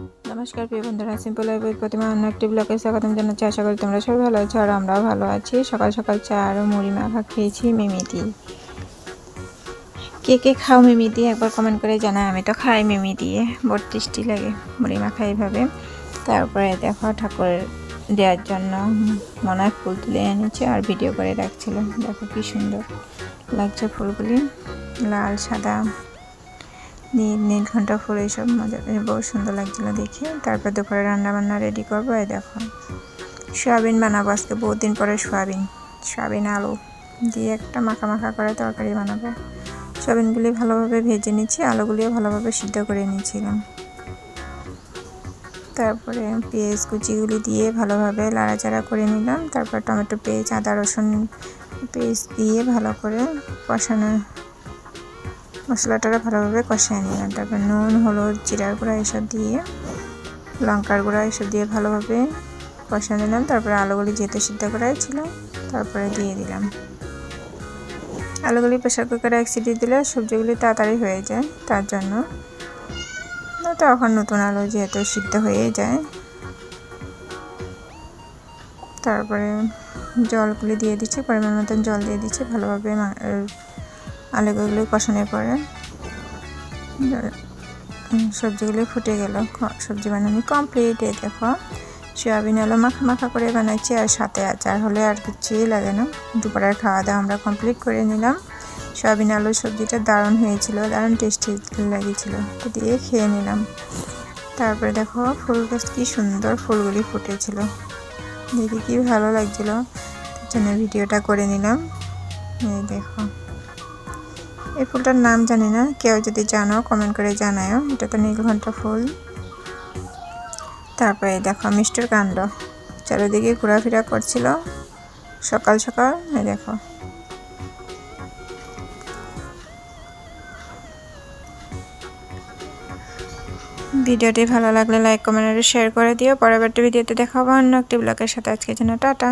নমস্কার প্রিয় বন্ধুরা, সিম্পল লাইফ উইথ প্রতিমা অন্য একটি ব্লগে স্বাগতম জানাচ্ছি। আশা করি তোমরা সবাই ভালো আছো আর আমরাও ভালো আছি। সকাল সকাল চা আর মুড়ি মাখা খেয়েছি মিমি দিয়ে। কে কে খাও মিমি দিয়ে একবার কমেন্ট করে জানায়। আমি তো খাই মিমি দিয়ে, বড় টেস্টি লাগে মুড়ি মাখা এইভাবে। তারপরে দেখো ঠাকুরের দেওয়ার জন্য মনে হয় ফুল তুলে এনেছে আর ভিডিও করে রাখছিল। দেখো কি সুন্দর লাগছে ফুলগুলি, লাল সাদা নীলকণ্ঠ ফুল, এইসব মজা বহু সুন্দর লাগছিল দেখে। তারপর দুপুরে রান্নাবান্না রেডি করবো। এই দেখো সয়াবিন বানাবো আজকে, বহুত দিন পরে সয়াবিন আলু দিয়ে একটা মাখা মাখা করে তরকারি বানাবো। সয়াবিনগুলি ভালোভাবে ভেজে নিচ্ছি, আলুগুলিও ভালোভাবে সিদ্ধ করে নিয়েছিলাম। তারপরে পেঁয়াজ কুচিগুলি দিয়ে ভালোভাবে নাড়াচাড়া করে নিলাম। তারপর টমেটো পেঁয়াজ আদা রসুন পেস্ট দিয়ে ভালো করে কষানো, মশলাটা ভালোভাবে কষিয়ে নিলাম। তারপর নুন হলুদ জিরার গুঁড়া এসব দিয়ে, লঙ্কার গুঁড়া এসব দিয়ে ভালোভাবে কষিয়ে নিলাম। তারপরে আলুগুলি যেহেতু সিদ্ধ করাই ছিল তারপরে দিয়ে দিলাম। আলুগুলি প্রেসার কুকারে এক সিটি দিলে সবজিগুলি তাড়াতাড়ি হয়ে যায়, তার জন্য। তখন নতুন আলু যেহেতু সিদ্ধ হয়ে যায়। তারপরে জলগুলি দিয়ে দিচ্ছি, পরিমাণ মতন জল দিয়ে দিচ্ছি। ভালোভাবে আলুগুলি কষানোর পরে সবজিগুলি ফুটে গেল, সবজি বানানো কমপ্লিট। এই দেখো সয়াবিন আলু মাখা মাখা করে বানাচ্ছি, আর সাথে আচার হলে আর কিছুই লাগে না। দুপুরের খাওয়া দাওয়া আমরা কমপ্লিট করে নিলাম। সয়াবিন আলুর সবজিটা দারুণ হয়েছিল, দারুণ টেস্টি লেগেছিলো, তো দিয়ে খেয়ে নিলাম। তারপরে দেখো ফুল গাছ কি সুন্দর ফুলগুলি ফুটেছিল, দেখে কি ভালো লাগছিলো, তার জন্য ভিডিওটা করে নিলাম। এই দেখো এই ফুলটার নাম জানি না, কেউ যদি জানো কমেন্ট করে জানায়ও। এটা তো নীলকণ্ঠ ফুল। তারপরে দেখো মিষ্টির কাণ্ড চারিদিকে ঘোরাফেরা করছিল সকাল সকাল। এই দেখো ভিডিওটি ভালো লাগলে লাইক কমেন্ট আর শেয়ার করে দিও। পরবর্তী ভিডিওতে দেখাবো অন্য একটি ব্লগের সাথে। আজকের জন্য টাটা।